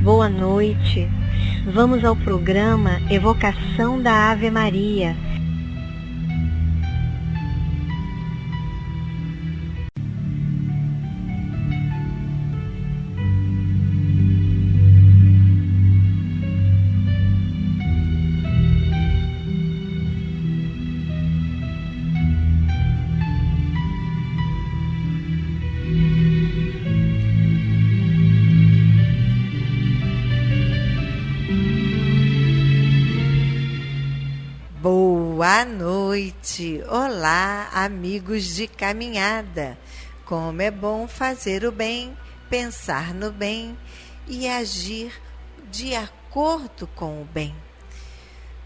Boa noite. Vamos ao programa Evocação da Ave Maria. Boa noite! Olá, amigos de caminhada! Como é bom fazer o bem, pensar no bem e agir de acordo com o bem.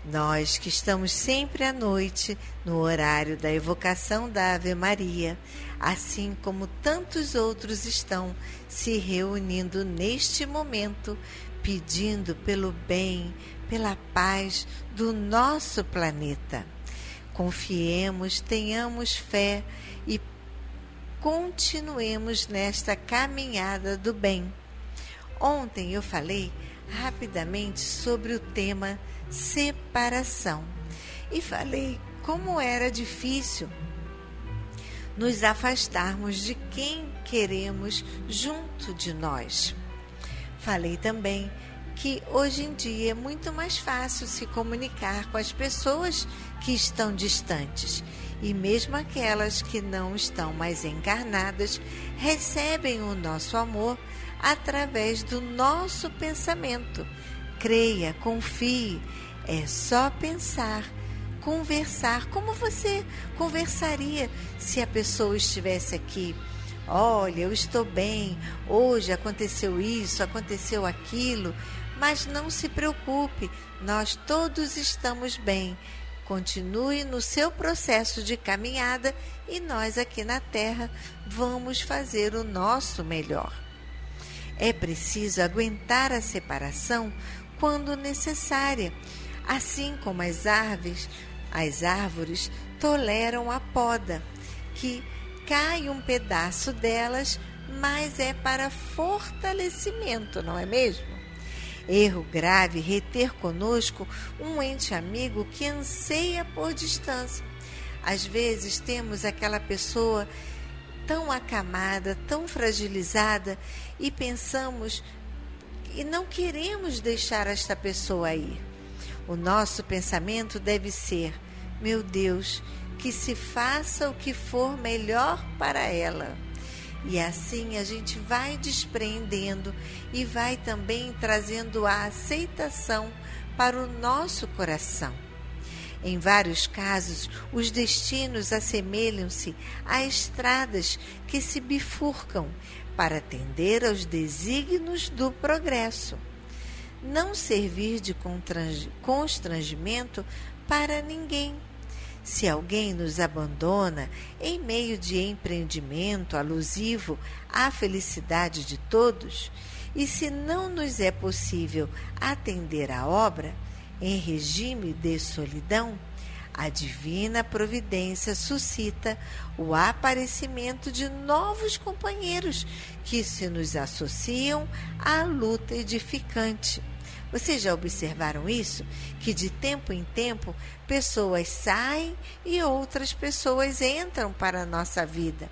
Nós que estamos sempre à noite, no horário da evocação da Ave Maria, assim como tantos outros estão se reunindo neste momento, pedindo pelo bem, pela paz do nosso planeta. Confiemos, tenhamos fé e continuemos nesta caminhada do bem. Ontem eu falei rapidamente sobre o tema separação e falei como era difícil nos afastarmos de quem queremos junto de nós. Falei também que hoje em dia é muito mais fácil se comunicar com as pessoas que estão distantes e mesmo aquelas que não estão mais encarnadas recebem o nosso amor através do nosso pensamento. Creia, confie, é só pensar, conversar como você conversaria se a pessoa estivesse aqui. Olha, eu estou bem, hoje aconteceu isso, aconteceu aquilo, mas não se preocupe, nós todos estamos bem. Continue no seu processo de caminhada e nós aqui na Terra vamos fazer o nosso melhor. É preciso aguentar a separação quando necessária, assim como as árvores toleram a poda, que cai um pedaço delas, mas é para fortalecimento, não é mesmo? Erro grave reter conosco um ente amigo que anseia por distância. Às vezes temos aquela pessoa tão acamada, tão fragilizada e pensamos e não queremos deixar esta pessoa ir. O nosso pensamento deve ser: meu Deus, que se faça o que for melhor para ela. E assim a gente vai despreendendo e vai também trazendo a aceitação para o nosso coração. Em vários casos, os destinos assemelham-se a estradas que se bifurcam para atender aos desígnios do progresso. Não servir de constrangimento para ninguém. Se alguém nos abandona em meio de empreendimento alusivo à felicidade de todos, e se não nos é possível atender à obra em regime de solidão, a divina providência suscita o aparecimento de novos companheiros que se nos associam à luta edificante. Vocês já observaram isso? Que de tempo em tempo pessoas saem e outras pessoas entram para a nossa vida.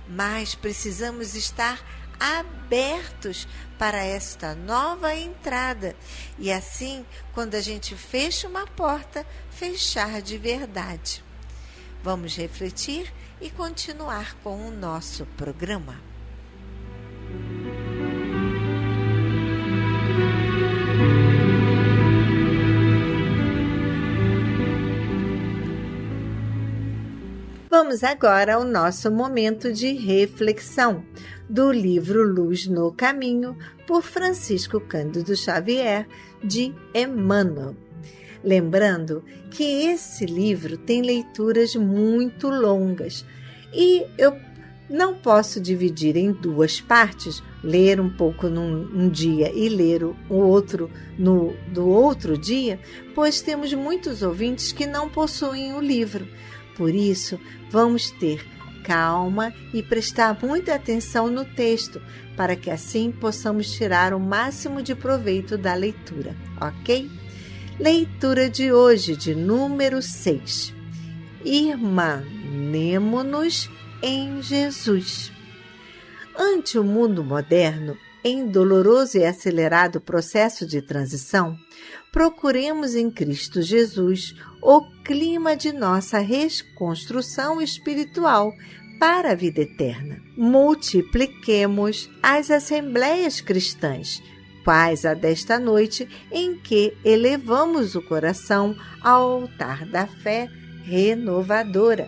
Mas precisamos estar abertos para esta nova entrada. E assim, quando a gente fecha uma porta, fechar de verdade. Vamos refletir e continuar com o nosso programa. Vamos agora ao nosso momento de reflexão do livro Luz no Caminho, por Francisco Cândido Xavier, de Emmanuel. Lembrando que esse livro tem leituras muito longas e eu não posso dividir em duas partes, ler um pouco num dia e ler o outro do outro dia, pois temos muitos ouvintes que não possuem o livro. Por isso, vamos ter calma e prestar muita atenção no texto, para que assim possamos tirar o máximo de proveito da leitura, ok? Leitura de hoje, de número 6. Irmanemo-nos em Jesus. Ante o mundo moderno, em doloroso e acelerado processo de transição, procuremos em Cristo Jesus o clima de nossa reconstrução espiritual para a vida eterna. Multipliquemos as assembleias cristãs, quais a desta noite, em que elevamos o coração ao altar da fé renovadora.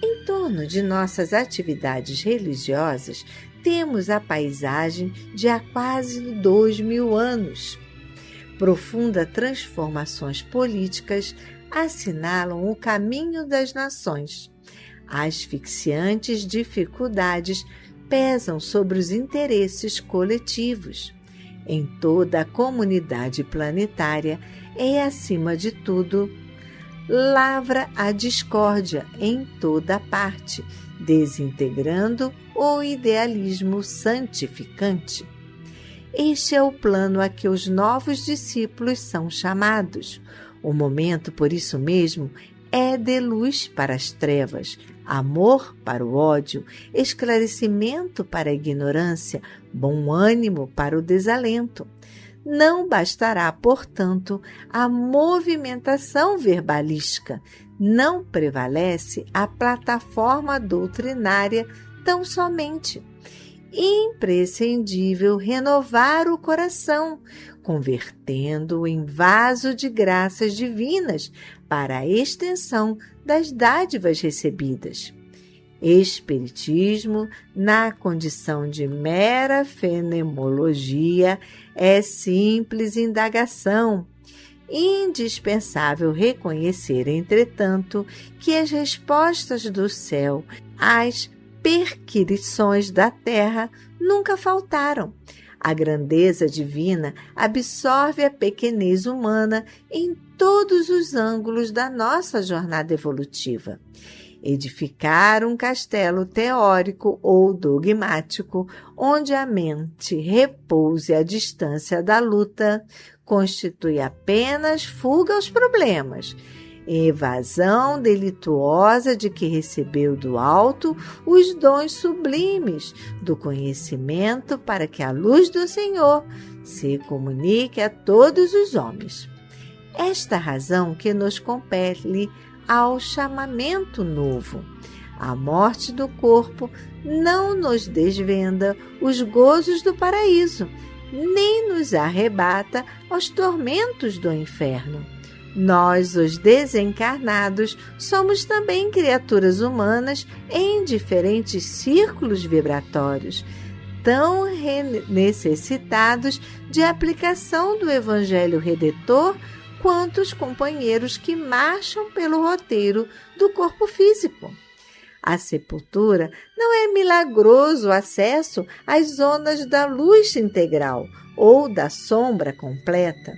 Em torno de nossas atividades religiosas, temos a paisagem de há quase 2000 anos. Profundas transformações políticas assinalam o caminho das nações. Asfixiantes dificuldades pesam sobre os interesses coletivos. Em toda a comunidade planetária é, acima de tudo, lavra a discórdia em toda parte, desintegrando o idealismo santificante. Este é o plano a que os novos discípulos são chamados. O momento, por isso mesmo, é de luz para as trevas, amor para o ódio, esclarecimento para a ignorância, bom ânimo para o desalento. Não bastará, portanto, a movimentação verbalística. Não prevalece a plataforma doutrinária tão somente. Imprescindível renovar o coração, convertendo-o em vaso de graças divinas para a extensão das dádivas recebidas. Espiritismo, na condição de mera fenomenologia, é simples indagação. Indispensável reconhecer, entretanto, que as respostas do céu às perquisições da terra nunca faltaram. A grandeza divina absorve a pequenez humana em todos os ângulos da nossa jornada evolutiva. Edificar um castelo teórico ou dogmático, onde a mente repouse à distância da luta, constitui apenas fuga aos problemas, evasão delituosa de que recebeu do alto os dons sublimes do conhecimento para que a luz do Senhor se comunique a todos os homens. Esta razão que nos compele ao chamamento novo. A morte do corpo não nos desvenda os gozos do paraíso, nem nos arrebata aos tormentos do inferno. Nós, os desencarnados, somos também criaturas humanas em diferentes círculos vibratórios, tão necessitados de aplicação do Evangelho Redentor quanto os companheiros que marcham pelo roteiro do corpo físico. A sepultura não é milagroso acesso às zonas da luz integral ou da sombra completa.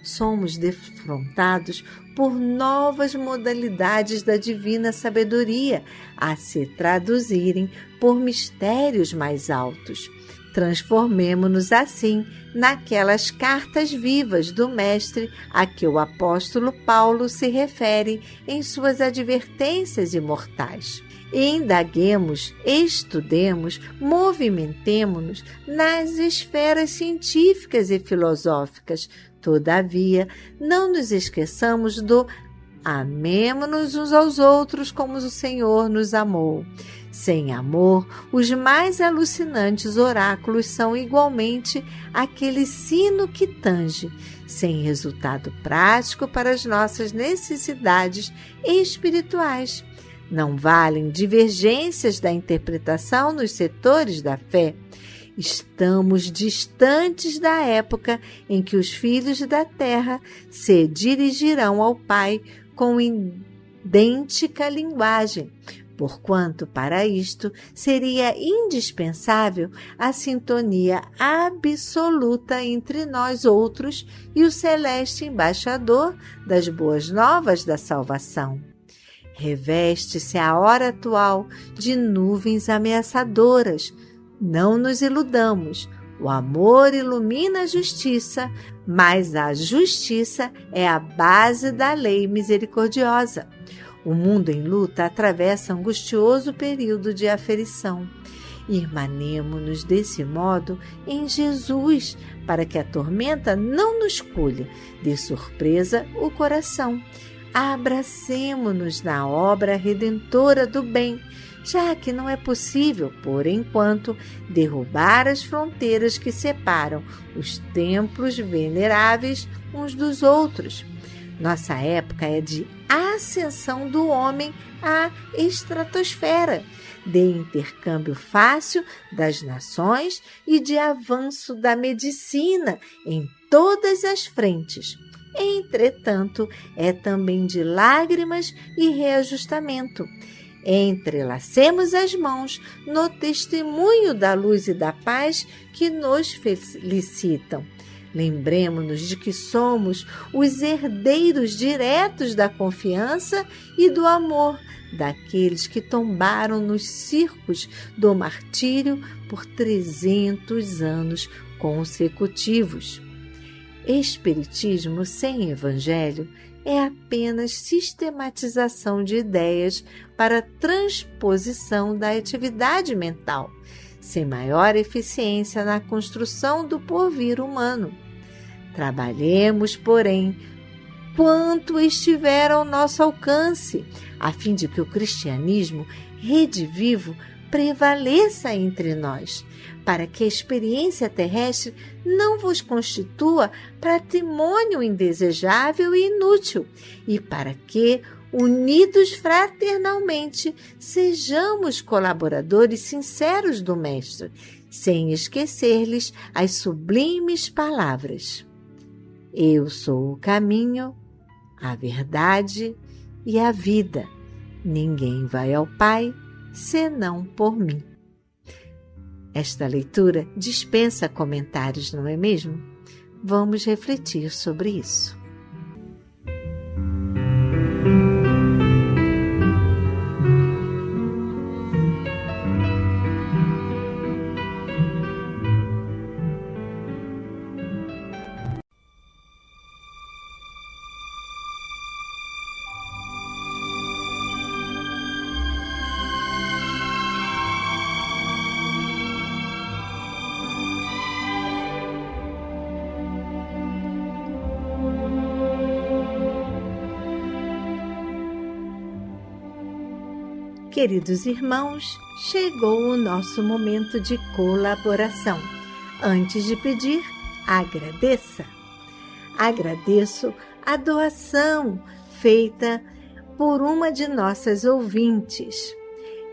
Somos defrontados por novas modalidades da divina sabedoria a se traduzirem por mistérios mais altos. Transformemo-nos assim naquelas cartas vivas do Mestre a que o apóstolo Paulo se refere em suas advertências imortais. Indaguemos, estudemos, movimentemo-nos nas esferas científicas e filosóficas. Todavia, não nos esqueçamos do amemo-nos uns aos outros como o Senhor nos amou. Sem amor, os mais alucinantes oráculos são igualmente aquele sino que tange, sem resultado prático para as nossas necessidades espirituais. Não valem divergências da interpretação nos setores da fé. Estamos distantes da época em que os filhos da terra se dirigirão ao Pai com idêntica linguagem, porquanto para isto seria indispensável a sintonia absoluta entre nós outros e o celeste embaixador das boas novas da salvação. Reveste-se a hora atual de nuvens ameaçadoras. Não nos iludamos. O amor ilumina a justiça, mas a justiça é a base da lei misericordiosa. O mundo em luta atravessa angustioso período de aflição. Irmanemo-nos desse modo em Jesus, para que a tormenta não nos colha de surpresa o coração. Abracemo-nos na obra redentora do bem, já que não é possível, por enquanto, derrubar as fronteiras que separam os templos veneráveis uns dos outros. Nossa época é de ascensão do homem à estratosfera, de intercâmbio fácil das nações e de avanço da medicina em todas as frentes. Entretanto, é também de lágrimas e reajustamento. Entrelacemos as mãos no testemunho da luz e da paz que nos felicitam. Lembremo-nos de que somos os herdeiros diretos da confiança e do amor daqueles que tombaram nos circos do martírio por 300 anos consecutivos. Espiritismo sem evangelho é apenas sistematização de ideias para transposição da atividade mental, sem maior eficiência na construção do porvir humano. Trabalhemos, porém, quanto estiver ao nosso alcance, a fim de que o cristianismo redivivo prevaleça entre nós, para que a experiência terrestre não vos constitua patrimônio indesejável e inútil, e para que, unidos fraternalmente, sejamos colaboradores sinceros do Mestre, sem esquecer-lhes as sublimes palavras: Eu sou o caminho, a verdade e a vida. Ninguém vai ao Pai senão por mim. Esta leitura dispensa comentários, não é mesmo? Vamos refletir sobre isso. Queridos irmãos, chegou o nosso momento de colaboração. Antes de pedir, agradeça. Agradeço a doação feita por uma de nossas ouvintes,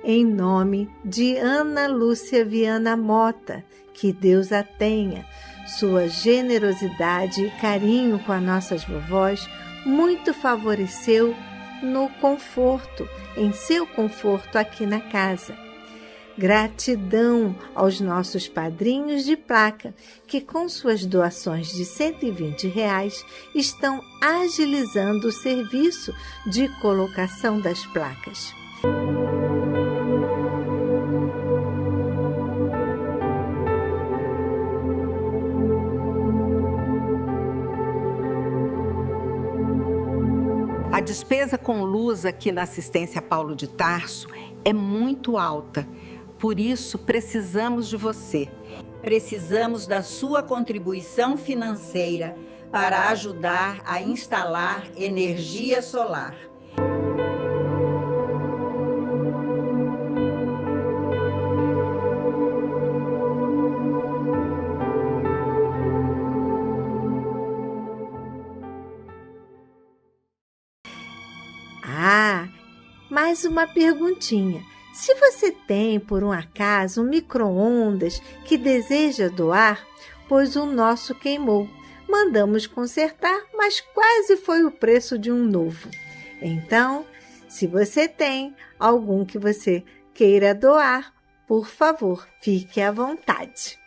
em nome de Ana Lúcia Viana Mota, que Deus a tenha. Sua generosidade e carinho com as nossas vovós muito favoreceu no conforto, em seu conforto aqui na casa. Gratidão aos nossos padrinhos de placa, que com suas doações de R$120 estão agilizando o serviço de colocação das placas. A despesa com luz aqui na assistência Paulo de Tarso é muito alta. Por isso, precisamos de você. Precisamos da sua contribuição financeira para ajudar a instalar energia solar. Mais uma perguntinha. Se você tem, por um acaso, um micro-ondas que deseja doar, pois o nosso queimou. Mandamos consertar, mas quase foi o preço de um novo. Então, se você tem algum que você queira doar, por favor, fique à vontade.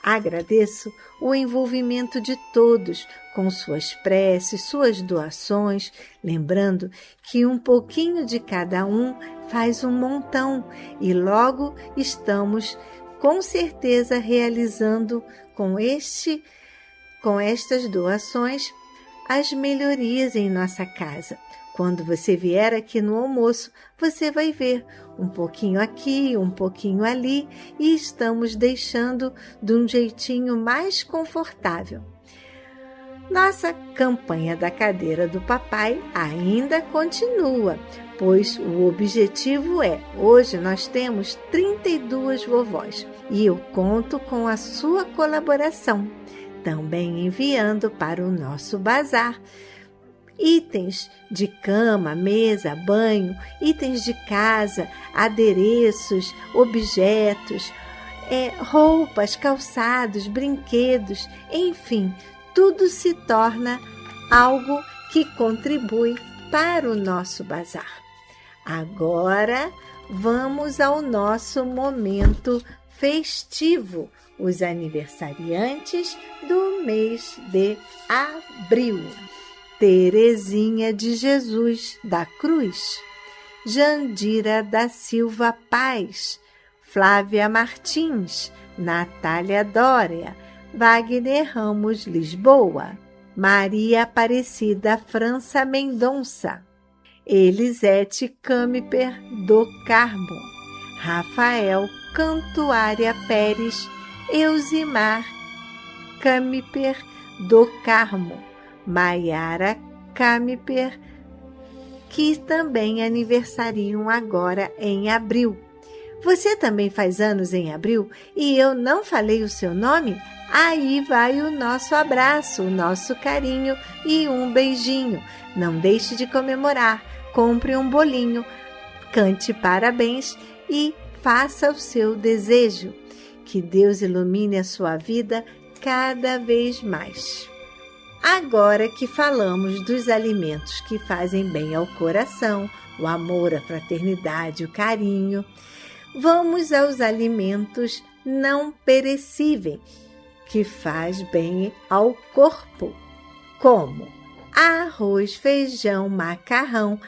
Agradeço o envolvimento de todos com suas preces, suas doações, lembrando que um pouquinho de cada um faz um montão e logo estamos com certeza realizando com estas doações as melhorias em nossa casa. Quando você vier aqui no almoço, você vai ver um pouquinho aqui, um pouquinho ali e estamos deixando de um jeitinho mais confortável. Nossa campanha da cadeira do papai ainda continua, pois o objetivo hoje nós temos 32 vovós e eu conto com a sua colaboração, também enviando para o nosso bazar itens de cama, mesa, banho, itens de casa, adereços, objetos, roupas, calçados, brinquedos, enfim, tudo se torna algo que contribui para o nosso bazar. Agora vamos ao nosso momento festivo, os aniversariantes do mês de abril. Terezinha de Jesus da Cruz, Jandira da Silva Paz, Flávia Martins, Natália Dória, Wagner Ramos Lisboa, Maria Aparecida França Mendonça, Elisete Camiper do Carmo, Rafael Cantuária Pérez, Eusimar Camiper do Carmo, Maiara Camiper, que também aniversariam agora em abril. Você também faz anos em abril e eu não falei o seu nome? Aí vai o nosso abraço, o nosso carinho e um beijinho. Não deixe de comemorar, compre um bolinho, cante parabéns e faça o seu desejo. Que Deus ilumine a sua vida cada vez mais. Agora que falamos dos alimentos que fazem bem ao coração, o amor, a fraternidade, o carinho, vamos aos alimentos não perecíveis, que faz bem ao corpo, como arroz, feijão, macarrão,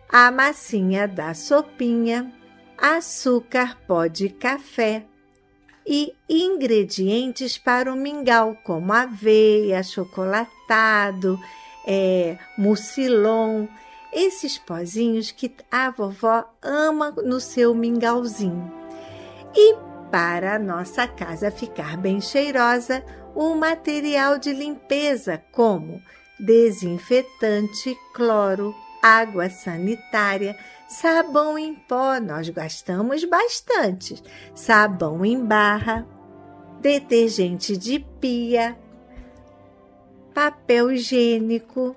a massinha da sopinha, açúcar, pó de café, e ingredientes para o mingau, como aveia, achocolatado, mucilon, esses pozinhos que a vovó ama no seu mingauzinho. E para a nossa casa ficar bem cheirosa, o material de limpeza, como desinfetante, cloro, água sanitária, sabão em pó, nós gastamos bastante, sabão em barra, detergente de pia, papel higiênico.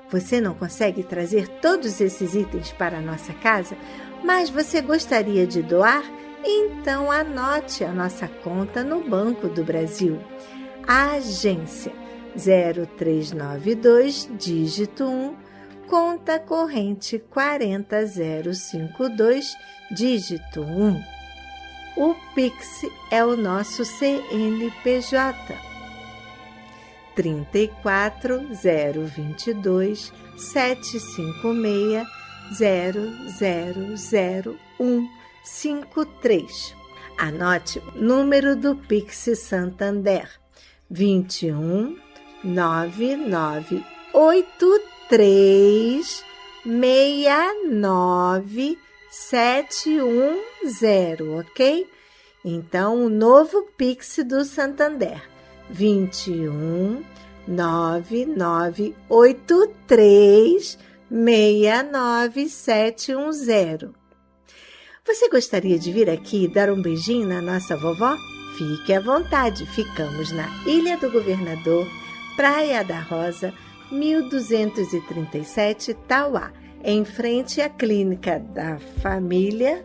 Você não consegue trazer todos esses itens para a nossa casa, mas você gostaria de doar? Então anote a nossa conta no Banco do Brasil. A agência 0392, dígito 1, conta corrente 40052, dígito 1. O Pix é o nosso CNPJ 34022 756 000153. Anote o número do Pix Santander 21 998 3699710, ok? Então, o novo Pix do Santander, 21 998369710. Você gostaria de vir aqui e dar um beijinho na nossa vovó? Fique à vontade, ficamos na Ilha do Governador, Praia da Rosa, 1237 Tauá, em frente à Clínica da Família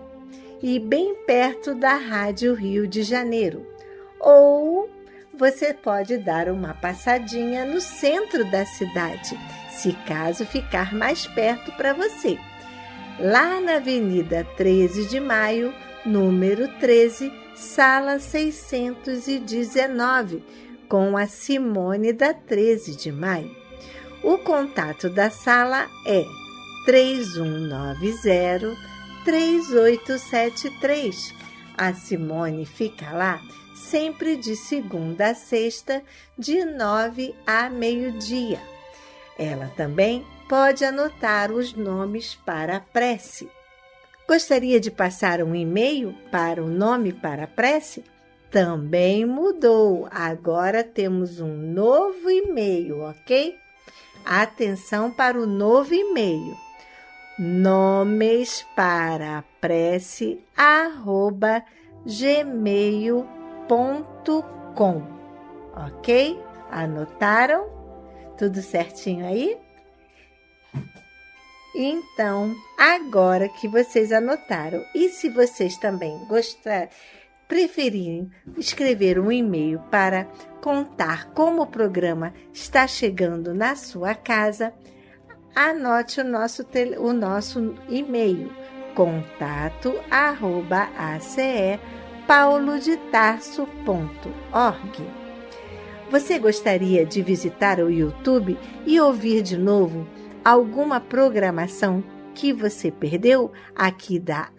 e bem perto da Rádio Rio de Janeiro. Ou você pode dar uma passadinha no centro da cidade, se caso ficar mais perto para você. Lá na Avenida 13 de Maio, número 13, sala 619, com a Simone da 13 de Maio. O contato da sala é 3190-3873. A Simone fica lá sempre de segunda a sexta, de 9 a meio-dia. Ela também pode anotar os nomes para a prece. Gostaria de passar um e-mail para o nome para a prece? Também mudou. Agora temos um novo e-mail, ok? Atenção para o novo e-mail. nomesparaprece@gmail.com, ok? Anotaram? Tudo certinho aí? Então, agora que vocês anotaram, e se vocês também preferirem escrever um e-mail para contar como o programa está chegando na sua casa, anote o nosso e-mail, contato@ace.paulodetarso.org. Você gostaria de visitar o YouTube e ouvir de novo alguma programação que você perdeu aqui da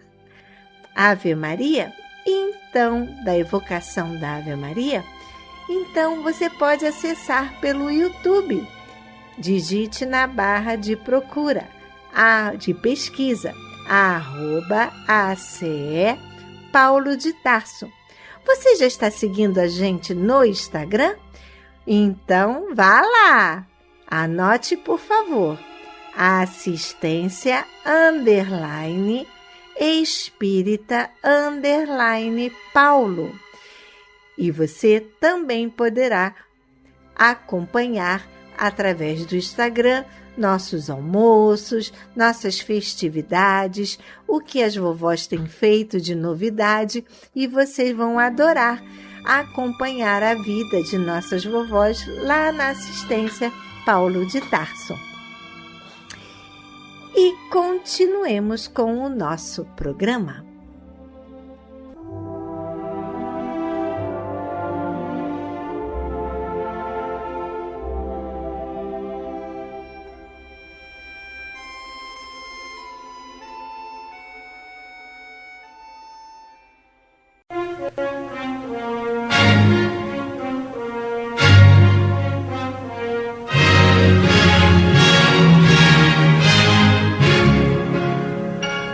Ave Maria? Então, da evocação da Ave Maria? Então, você pode acessar pelo YouTube. Digite na barra de procura, de pesquisa, @ACE Paulo de Tarso. Você já está seguindo a gente no Instagram? Então, vá lá! Anote, por favor, assistência _espírita _Paulo. E você também poderá acompanhar através do Instagram nossos almoços, nossas festividades, o que as vovós têm feito de novidade, e vocês vão adorar acompanhar a vida de nossas vovós lá na assistência Paulo de Tarso. E continuemos com o nosso programa.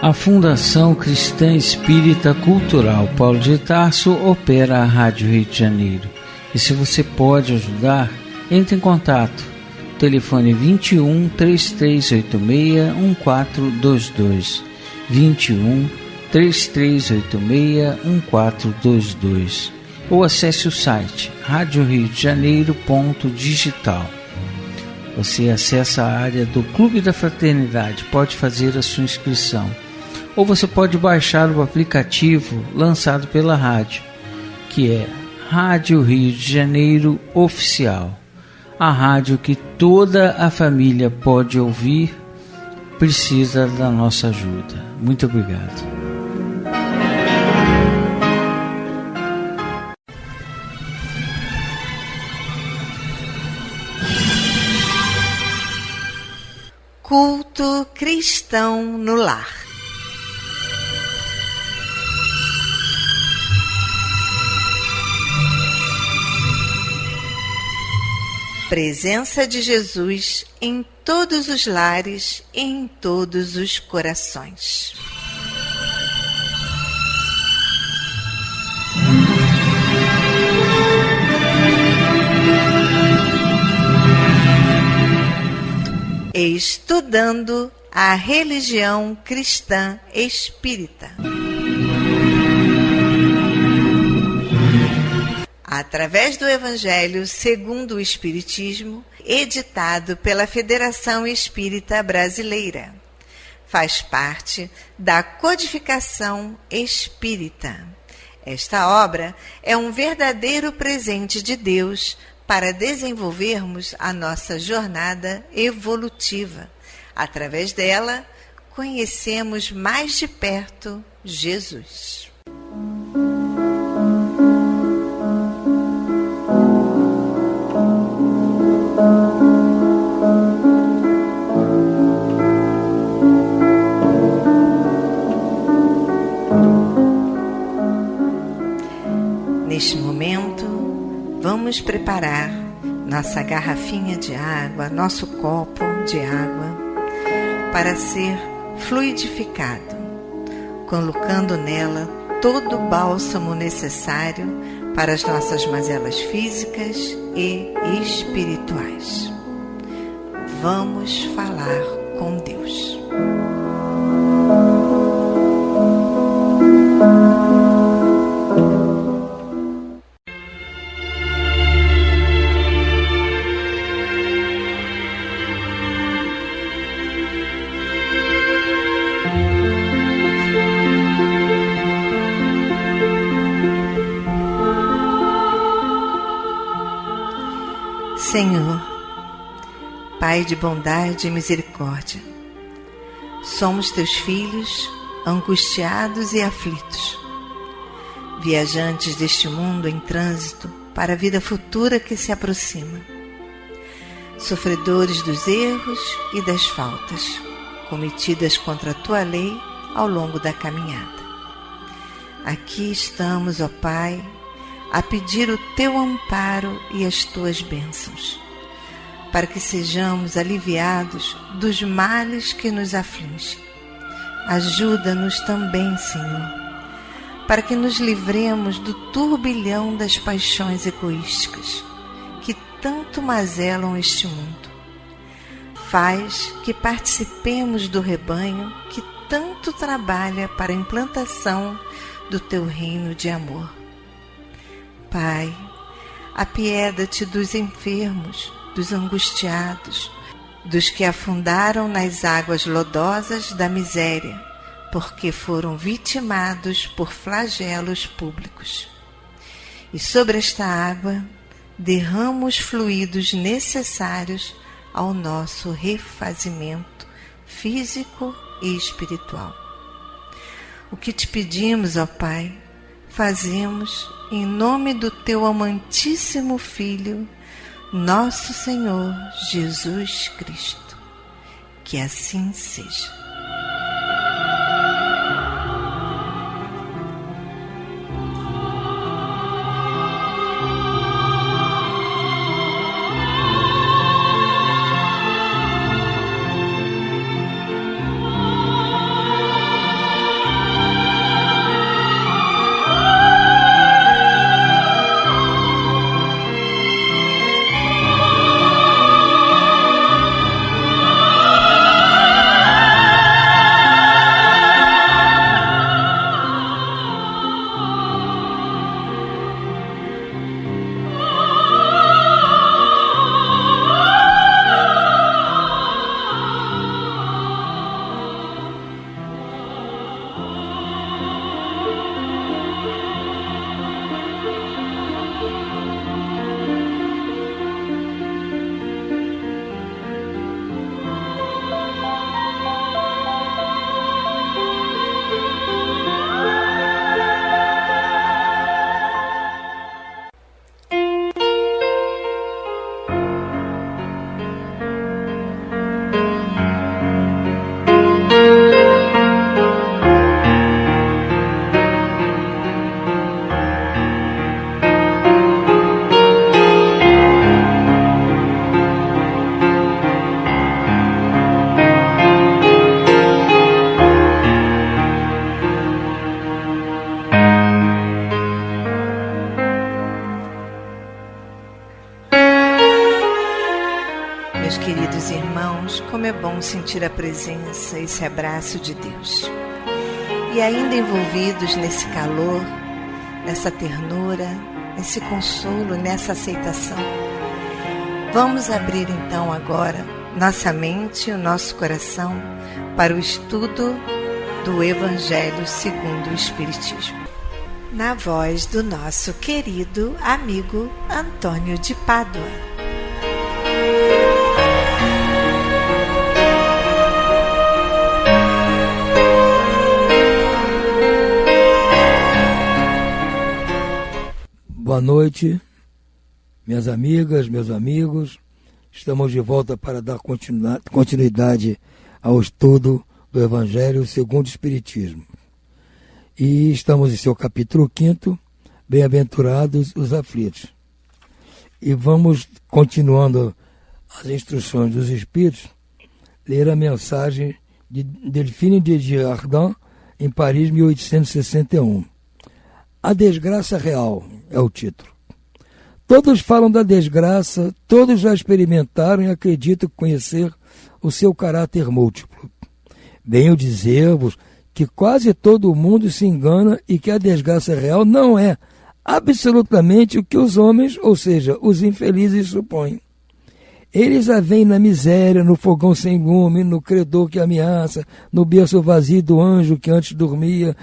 A Fundação Cristã Espírita Cultural Paulo de Tarso opera a Rádio Rio de Janeiro. E se você pode ajudar, entre em contato. Telefone 21 3386 1422. 21 3386 1422. Ou acesse o site radioriodejaneiro.digital. Você acessa a área do Clube da Fraternidade, pode fazer a sua inscrição. Ou você pode baixar o aplicativo lançado pela rádio, que é Rádio Rio de Janeiro Oficial. A rádio que toda a família pode ouvir, precisa da nossa ajuda. Muito obrigado. Culto cristão no lar. Presença de Jesus em todos os lares e em todos os corações. Estudando a religião cristã espírita. Através do Evangelho segundo o Espiritismo, editado pela Federação Espírita Brasileira. Faz parte da Codificação Espírita. Esta obra é um verdadeiro presente de Deus para desenvolvermos a nossa jornada evolutiva. Através dela, conhecemos mais de perto Jesus. vamos preparar nossa garrafinha de água, nosso copo de água, para ser fluidificado, colocando nela todo o bálsamo necessário para as nossas mazelas físicas e espirituais. Vamos falar com Deus. Senhor, Pai de bondade e misericórdia, somos teus filhos, angustiados e aflitos, viajantes deste mundo em trânsito para a vida futura que se aproxima, sofredores dos erros e das faltas cometidas contra a tua lei ao longo da caminhada. Aqui estamos, ó Pai, a pedir o teu amparo e as tuas bênçãos, para que sejamos aliviados dos males que nos afligem. Ajuda-nos também, Senhor, para que nos livremos do turbilhão das paixões egoísticas que tanto mazelam este mundo. Faz que participemos do rebanho que tanto trabalha para a implantação do teu reino de amor. Pai, apieda-te dos enfermos, dos angustiados, dos que afundaram nas águas lodosas da miséria, porque foram vitimados por flagelos públicos. E sobre esta água derrama os fluidos necessários ao nosso refazimento físico e espiritual. O que te pedimos, ó Pai, fazemos em nome do teu amantíssimo Filho, nosso Senhor Jesus Cristo. Que assim seja. Meus queridos irmãos, como é bom sentir a presença, esse abraço de Deus. E ainda envolvidos nesse calor, nessa ternura, nesse consolo, nessa aceitação, vamos abrir então agora nossa mente e o nosso coração para o estudo do Evangelho segundo o Espiritismo, na voz do nosso querido amigo Antônio de Pádua. Boa noite, minhas amigas, meus amigos. Estamos de volta para dar continuidade ao estudo do Evangelho segundo o Espiritismo. E estamos em seu capítulo 5º, Bem-aventurados os aflitos. E vamos, continuando as instruções dos Espíritos, ler a mensagem de Delphine de Girardin, em Paris, 1861. A desgraça real é o título. Todos falam da desgraça, todos já experimentaram e acreditam conhecer o seu caráter múltiplo. Venho dizer-vos que quase todo mundo se engana e que a desgraça real não é absolutamente o que os homens, ou seja, os infelizes, supõem. Eles a veem na miséria, no fogão sem lume, no credor que ameaça, no berço vazio do anjo que antes dormia,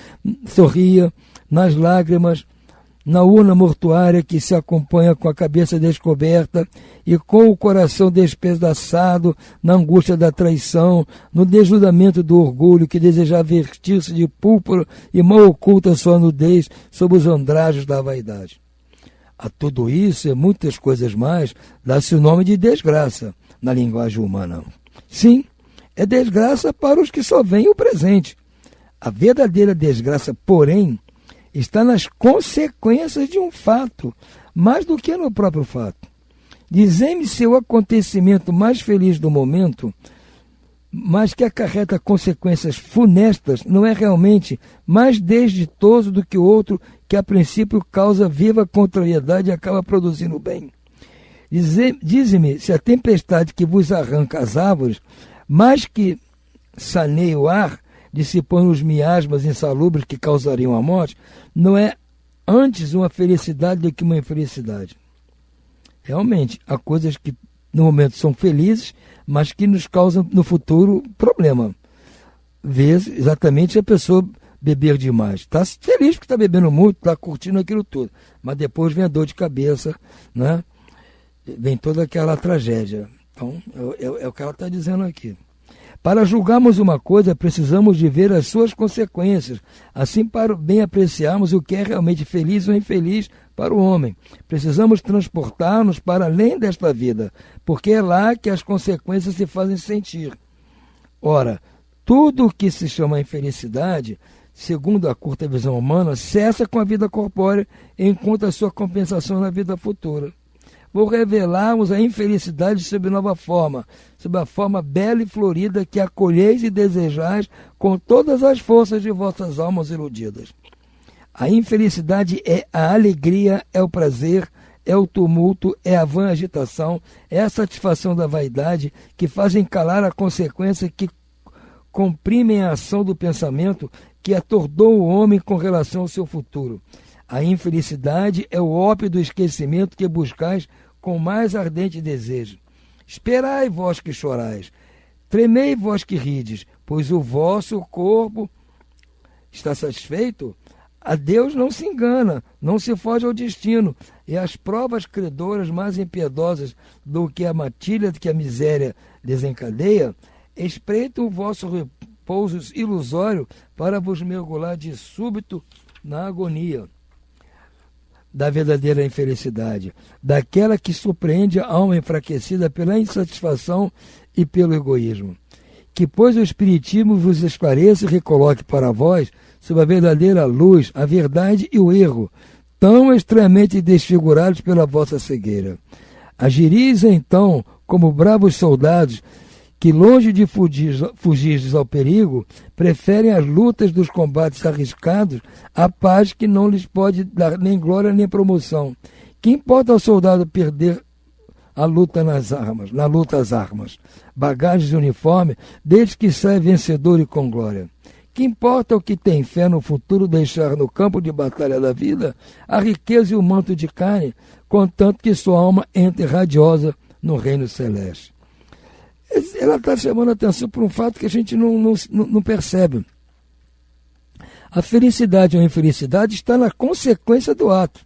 sorria, nas lágrimas, na urna mortuária que se acompanha com a cabeça descoberta e com o coração despedaçado, na angústia da traição, no desnudamento do orgulho que deseja vestir-se de púrpura e mal oculta sua nudez sob os andrajos da vaidade. A tudo isso e muitas coisas mais dá-se o nome de desgraça na linguagem humana. Sim, é desgraça para os que só veem o presente. A verdadeira desgraça, porém, está nas consequências de um fato, mais do que no próprio fato. Dizem-me se o acontecimento mais feliz do momento, mas que acarreta consequências funestas, não é realmente mais desditoso do que o outro que a princípio causa viva contrariedade e acaba produzindo bem. Dize-me se a tempestade que vos arranca as árvores, mais que saneia o ar, dissipando os miasmas insalubres que causariam a morte, não é antes uma felicidade do que uma infelicidade. Realmente, há coisas que no momento são felizes, mas que nos causam no futuro problema. Vê exatamente a pessoa beber demais. Está feliz porque está bebendo muito, está curtindo aquilo tudo, mas depois vem a dor de cabeça, né? Vem toda aquela tragédia. Então, é o que ela está dizendo aqui. Para julgarmos uma coisa, precisamos de ver as suas consequências, assim para bem apreciarmos o que é realmente feliz ou infeliz para o homem. Precisamos transportar-nos para além desta vida, porque é lá que as consequências se fazem sentir. Ora, tudo o que se chama infelicidade, segundo a curta visão humana, cessa com a vida corpórea e encontra sua compensação na vida futura. Vou revelar-vos a infelicidade sob nova forma, sob a forma bela e florida que acolheis e desejais com todas as forças de vossas almas iludidas. A infelicidade é a alegria, é o prazer, é o tumulto, é a vã agitação, é a satisfação da vaidade que fazem calar a consequência que comprimem a ação do pensamento que atordou o homem com relação ao seu futuro. A infelicidade é o ópio do esquecimento que buscais com mais ardente desejo. Esperai, vós que chorais, tremei, vós que rides, pois o vosso corpo está satisfeito. A Deus não se engana, não se foge ao destino, e as provas credoras mais impiedosas do que a matilha que a miséria desencadeia, espreitam o vosso repouso ilusório para vos mergulhar de súbito na agonia da verdadeira infelicidade, daquela que surpreende a alma enfraquecida pela insatisfação e pelo egoísmo. Que, pois, o Espiritismo vos esclareça e recoloque para vós, sob a verdadeira luz, a verdade e o erro, tão extremamente desfigurados pela vossa cegueira. Agiris, então, como bravos soldados, que, longe de fugir ao perigo, preferem as lutas dos combates arriscados à paz que não lhes pode dar nem glória nem promoção. Que importa ao soldado perder a luta na luta às armas, bagagens e uniforme, desde que saia vencedor e com glória? Que importa ao que tem fé no futuro deixar no campo de batalha da vida a riqueza e o manto de carne, contanto que sua alma entre radiosa no reino celeste? Ela está chamando a atenção por um fato que a gente não percebe. A felicidade ou a infelicidade está na consequência do ato,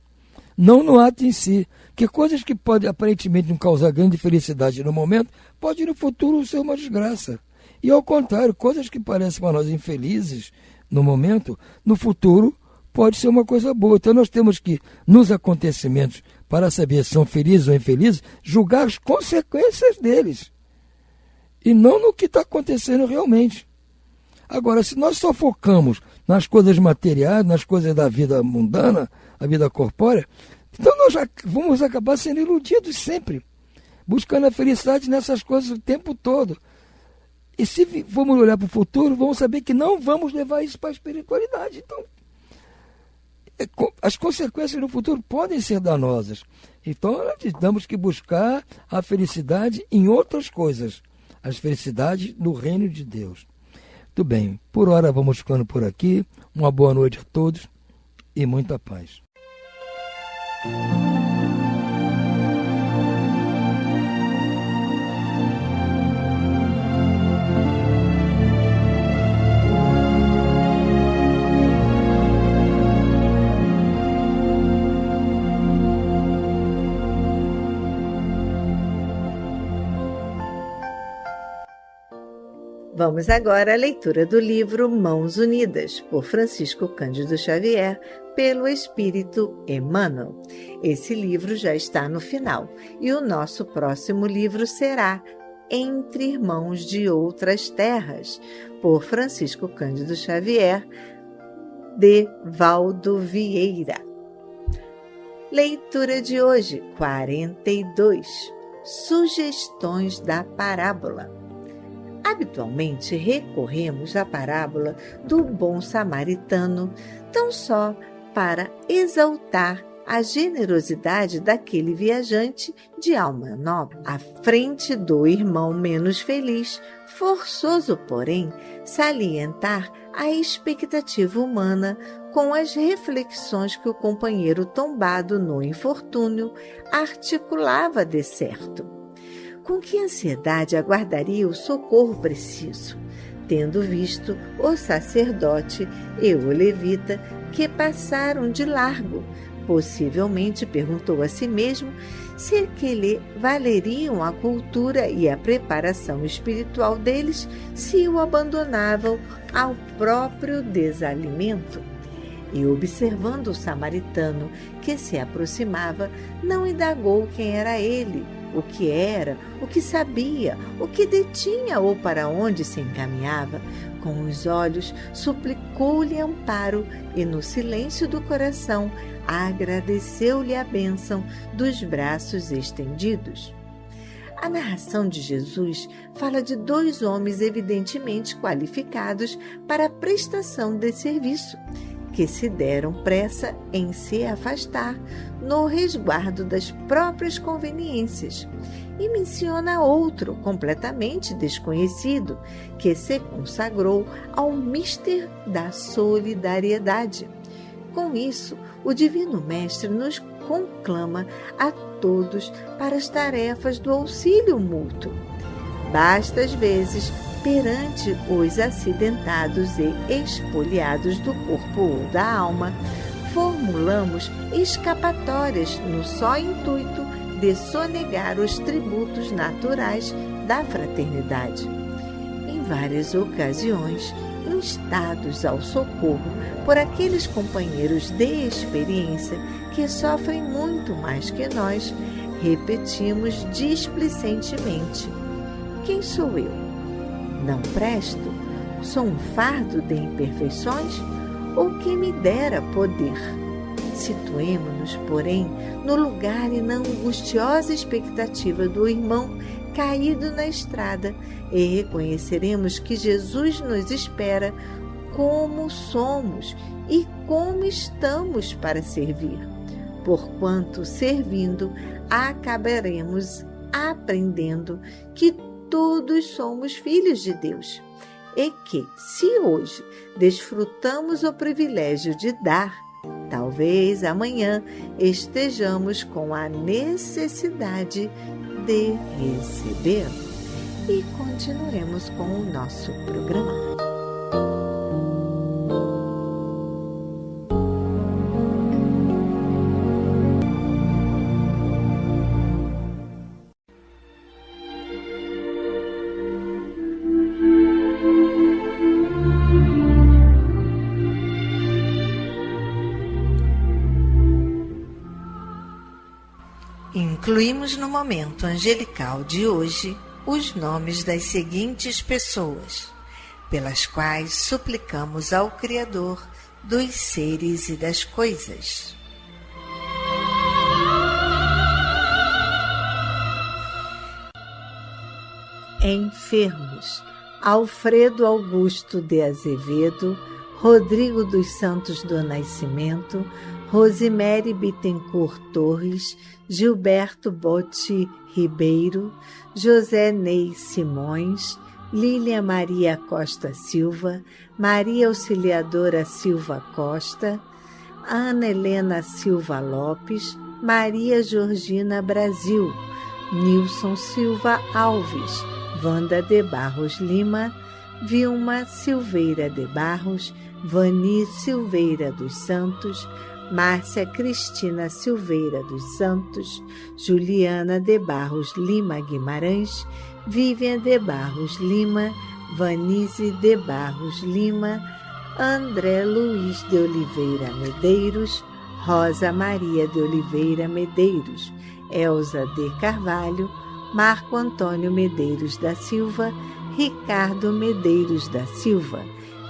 não no ato em si. Que coisas que podem aparentemente não causar grande felicidade no momento, pode no futuro ser uma desgraça. E ao contrário, coisas que parecem para nós infelizes no momento, no futuro pode ser uma coisa boa. Então nós temos que, nos acontecimentos, para saber se são felizes ou infelizes, julgar as consequências deles. E não no que está acontecendo realmente. Agora, se nós só focamos nas coisas materiais, nas coisas da vida mundana, a vida corpórea, Então nós vamos acabar sendo iludidos sempre, buscando a felicidade nessas coisas o tempo todo. E se formos olhar para o futuro, vamos saber que não vamos levar isso para a espiritualidade. Então, as consequências no futuro podem ser danosas. Então, nós temos que buscar a felicidade em outras coisas. As felicidades no reino de Deus. Muito bem, por hora vamos ficando por aqui. Uma boa noite a todos e muita paz. Vamos agora à leitura do livro Mãos Unidas, por Francisco Cândido Xavier, pelo Espírito Emmanuel. Esse livro já está no final e o nosso próximo livro será Entre Irmãos de Outras Terras, por Francisco Cândido Xavier, de Valdo Vieira. Leitura de hoje, 42. Sugestões da parábola. Habitualmente recorremos à parábola do bom samaritano, tão só para exaltar a generosidade daquele viajante de alma nobre, à frente do irmão menos feliz, forçoso, porém, salientar a expectativa humana com as reflexões que o companheiro tombado no infortúnio articulava de certo. Com que ansiedade aguardaria o socorro preciso, tendo visto o sacerdote e o levita que passaram de largo. Possivelmente perguntou a si mesmo se que lhe valeriam a cultura e a preparação espiritual deles se o abandonavam ao próprio desalimento. E observando o samaritano que se aproximava, não indagou quem era ele, o que era, o que sabia, o que detinha ou para onde se encaminhava. Com os olhos suplicou-lhe amparo e no silêncio do coração agradeceu-lhe a bênção dos braços estendidos. A narração de Jesus fala de dois homens evidentemente qualificados para a prestação de serviço, que se deram pressa em se afastar no resguardo das próprias conveniências, e menciona outro completamente desconhecido, que se consagrou ao mister da solidariedade. Com isso, o Divino Mestre nos conclama a todos para as tarefas do auxílio mútuo. Basta, às vezes, perante os acidentados e espoliados do corpo ou da alma, formulamos escapatórias no só intuito de sonegar os tributos naturais da fraternidade. Em várias ocasiões, instados ao socorro por aqueles companheiros de experiência que sofrem muito mais que nós, repetimos displicentemente: quem sou eu? Não presto? Sou um fardo de imperfeições? Ou quem me dera poder? Situemo-nos, porém, no lugar e na angustiosa expectativa do irmão caído na estrada e reconheceremos que Jesus nos espera como somos e como estamos para servir. Porquanto, servindo, acabaremos aprendendo que todos somos filhos de Deus e que, se hoje desfrutamos o privilégio de dar, talvez amanhã estejamos com a necessidade de receber. E continuaremos com o nosso programa. Incluímos no momento angelical de hoje os nomes das seguintes pessoas, pelas quais suplicamos ao Criador dos seres e das coisas. enfermos: Alfredo Augusto de Azevedo, Rodrigo dos Santos do Nascimento, Rosemary Bittencourt Torres, Gilberto Botti Ribeiro, José Ney Simões, Lília Maria Costa Silva, Maria Auxiliadora Silva Costa, Ana Helena Silva Lopes, Maria Georgina Brasil, Nilson Silva Alves, Wanda de Barros Lima, Vilma Silveira de Barros, Vani Silveira dos Santos, Márcia Cristina Silveira dos Santos, Juliana de Barros Lima Guimarães, Vivian de Barros Lima, Vanise de Barros Lima, André Luiz de Oliveira Medeiros, Rosa Maria de Oliveira Medeiros, Elza de Carvalho, Marco Antônio Medeiros da Silva, Ricardo Medeiros da Silva,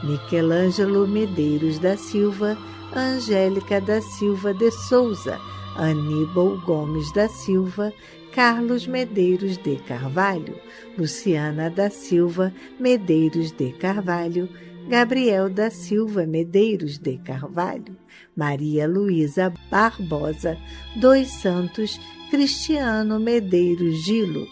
Michelangelo Medeiros da Silva, Angélica da Silva de Souza, Aníbal Gomes da Silva, Carlos Medeiros de Carvalho, Luciana da Silva Medeiros de Carvalho, Gabriel da Silva Medeiros de Carvalho, Maria Luísa Barbosa dos Santos, Cristiano Medeiros Gilo,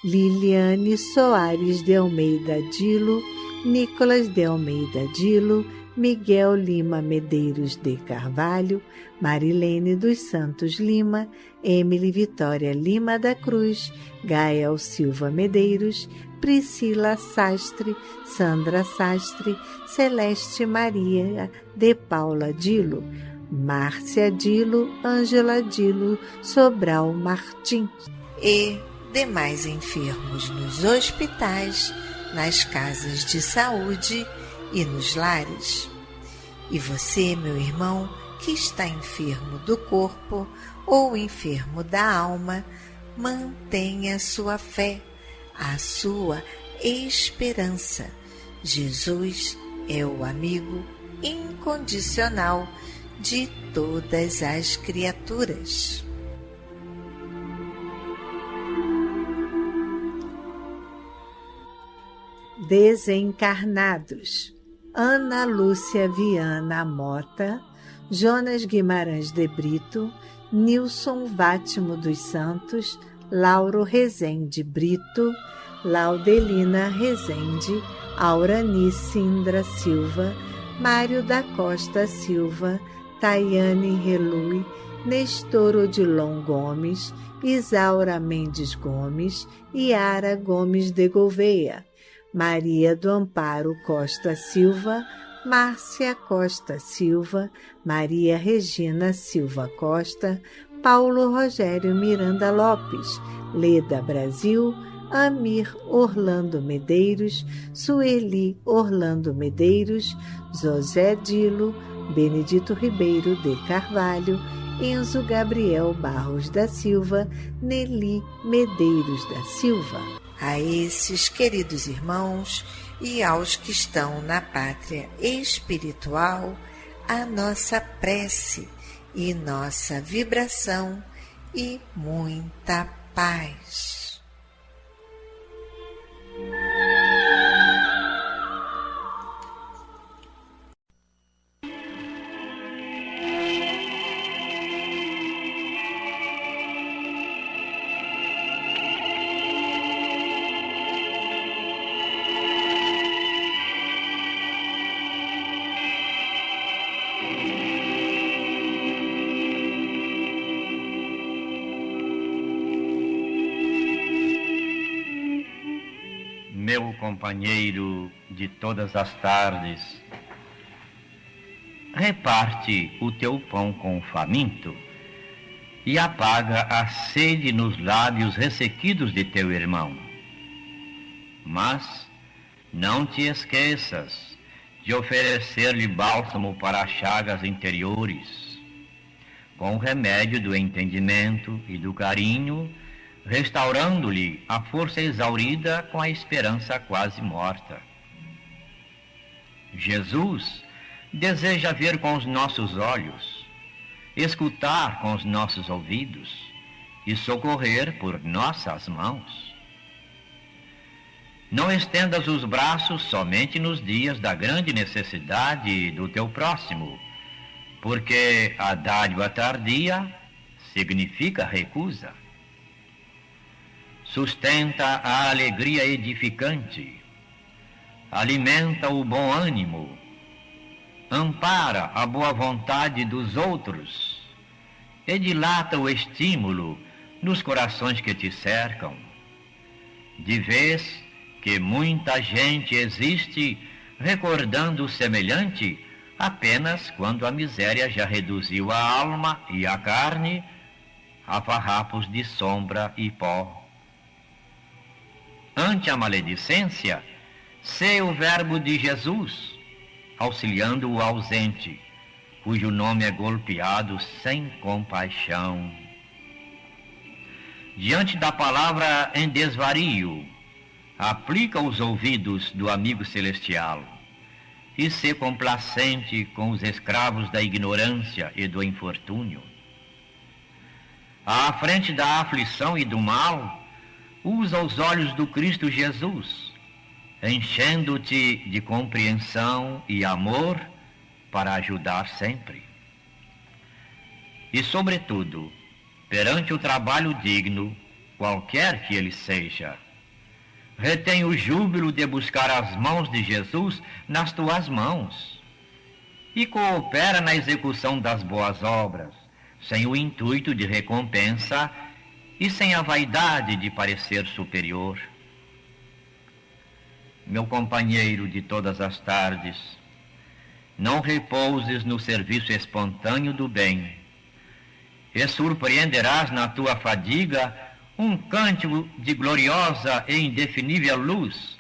Liliane Soares de Almeida Dilo, Nicolas de Almeida Dilo, Miguel Lima Medeiros de Carvalho, Marilene dos Santos Lima, Emily Vitória Lima da Cruz, Gael Silva Medeiros, Priscila Sastre, Sandra Sastre, Celeste Maria de Paula Dilo, Márcia Dilo, Ângela Dilo, Sobral Martins e demais enfermos nos hospitais, nas casas de saúde e nos lares. E você, meu irmão, que está enfermo do corpo ou enfermo da alma, mantenha sua fé, a sua esperança. Jesus é o amigo incondicional de todas as criaturas. Desencarnados: Ana Lúcia Viana Mota, Jonas Guimarães de Brito, Nilson Vátimo dos Santos, Lauro Rezende Brito, Laudelina Rezende, Aurani Sindra Silva, Mário da Costa Silva, Tayane Relui, Nestor Odilon Gomes, Isaura Mendes Gomes, Yara Gomes de Gouveia, Maria do Amparo Costa Silva, Márcia Costa Silva, Maria Regina Silva Costa, Paulo Rogério Miranda Lopes, Leda Brasil, Amir Orlando Medeiros, Sueli Orlando Medeiros, José Dilo, Benedito Ribeiro de Carvalho, Enzo Gabriel Barros da Silva, Nelly Medeiros da Silva. A esses queridos irmãos e aos que estão na pátria espiritual, a nossa prece e nossa vibração e muita paz. Meu companheiro de todas as tardes, reparte o teu pão com o faminto e apaga a sede nos lábios ressequidos de teu irmão. Mas não te esqueças de oferecer-lhe bálsamo para as chagas interiores, com o remédio do entendimento e do carinho, restaurando-lhe a força exaurida com a esperança quase morta. Jesus deseja ver com os nossos olhos, escutar com os nossos ouvidos e socorrer por nossas mãos. Não estendas os braços somente nos dias da grande necessidade do teu próximo, porque a dádiva tardia significa recusa. Sustenta a alegria edificante, alimenta o bom ânimo, ampara a boa vontade dos outros e dilata o estímulo nos corações que te cercam. De vez que muita gente existe recordando o semelhante apenas quando a miséria já reduziu a alma e a carne a farrapos de sombra e pó. Ante a maledicência, sê o verbo de Jesus, auxiliando o ausente, cujo nome é golpeado sem compaixão. Diante da palavra em desvario, aplica os ouvidos do amigo celestial e sê complacente com os escravos da ignorância e do infortúnio. À frente da aflição e do mal, usa os olhos do Cristo Jesus, enchendo-te de compreensão e amor para ajudar sempre. E, sobretudo, perante o trabalho digno, qualquer que ele seja, retém o júbilo de buscar as mãos de Jesus nas tuas mãos e coopera na execução das boas obras, sem o intuito de recompensa e sem a vaidade de parecer superior. Meu companheiro de todas as tardes, não repouses no serviço espontâneo do bem, e surpreenderás na tua fadiga um cântico de gloriosa e indefinível luz,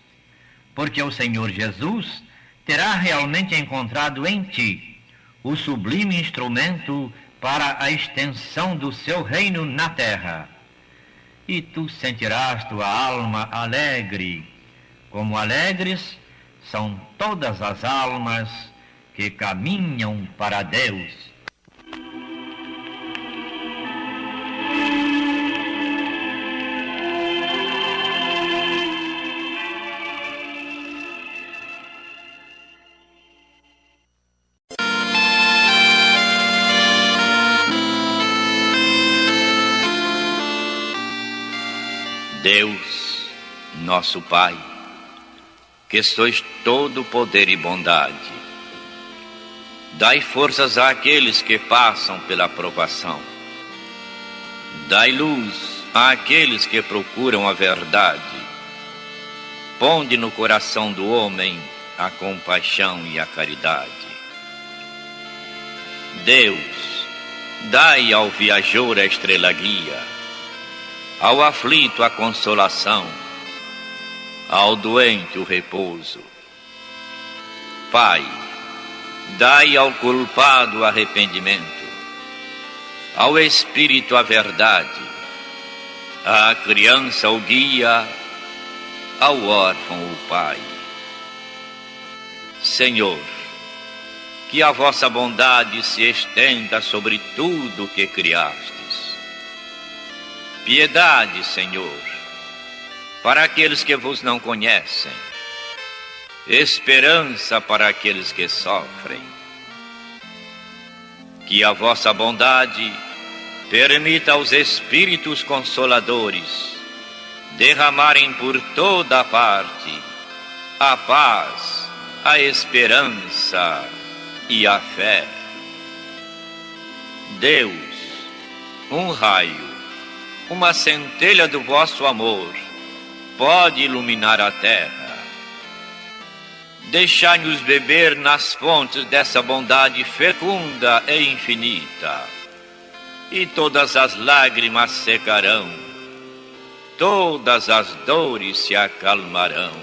porque o Senhor Jesus terá realmente encontrado em ti o sublime instrumento para a extensão do seu reino na terra. E tu sentirás tua alma alegre, como alegres são todas as almas que caminham para Deus. Deus, nosso Pai, que sois todo poder e bondade, dai forças àqueles que passam pela provação, dai luz àqueles que procuram a verdade, ponde no coração do homem a compaixão e a caridade. Deus, dai ao viajor a estrela guia, ao aflito a consolação, ao doente o repouso. Pai, dai ao culpado arrependimento, ao espírito a verdade, à criança o guia, ao órfão o pai. Senhor, que a vossa bondade se estenda sobre tudo o que criastes. Piedade, Senhor, para aqueles que vos não conhecem, esperança para aqueles que sofrem. Que a vossa bondade permita aos Espíritos Consoladores derramarem por toda a parte a paz, a esperança e a fé. Deus, um raio, uma centelha do vosso amor pode iluminar a terra. Deixai-nos beber nas fontes dessa bondade fecunda e infinita, e todas as lágrimas secarão, todas as dores se acalmarão.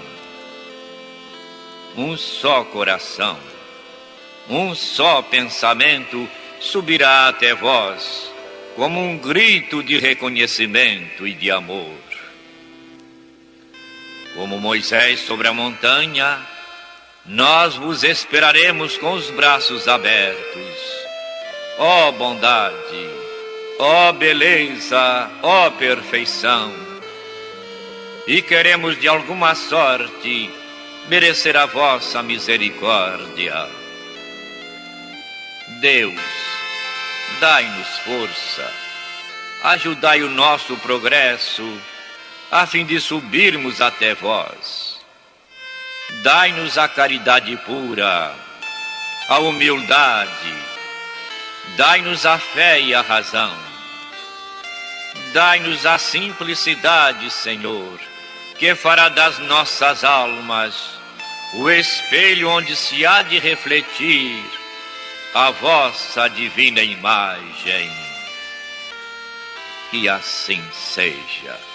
Um só coração, um só pensamento subirá até vós, como um grito de reconhecimento e de amor. Como Moisés sobre a montanha, nós vos esperaremos com os braços abertos. Ó bondade, ó beleza, ó perfeição, e queremos de alguma sorte merecer a vossa misericórdia. Deus, dai-nos força, ajudai o nosso progresso, a fim de subirmos até vós. Dai-nos a caridade pura, a humildade, dai-nos a fé e a razão. Dai-nos a simplicidade, Senhor, que fará das nossas almas o espelho onde se há de refletir a vossa divina imagem. Que assim seja.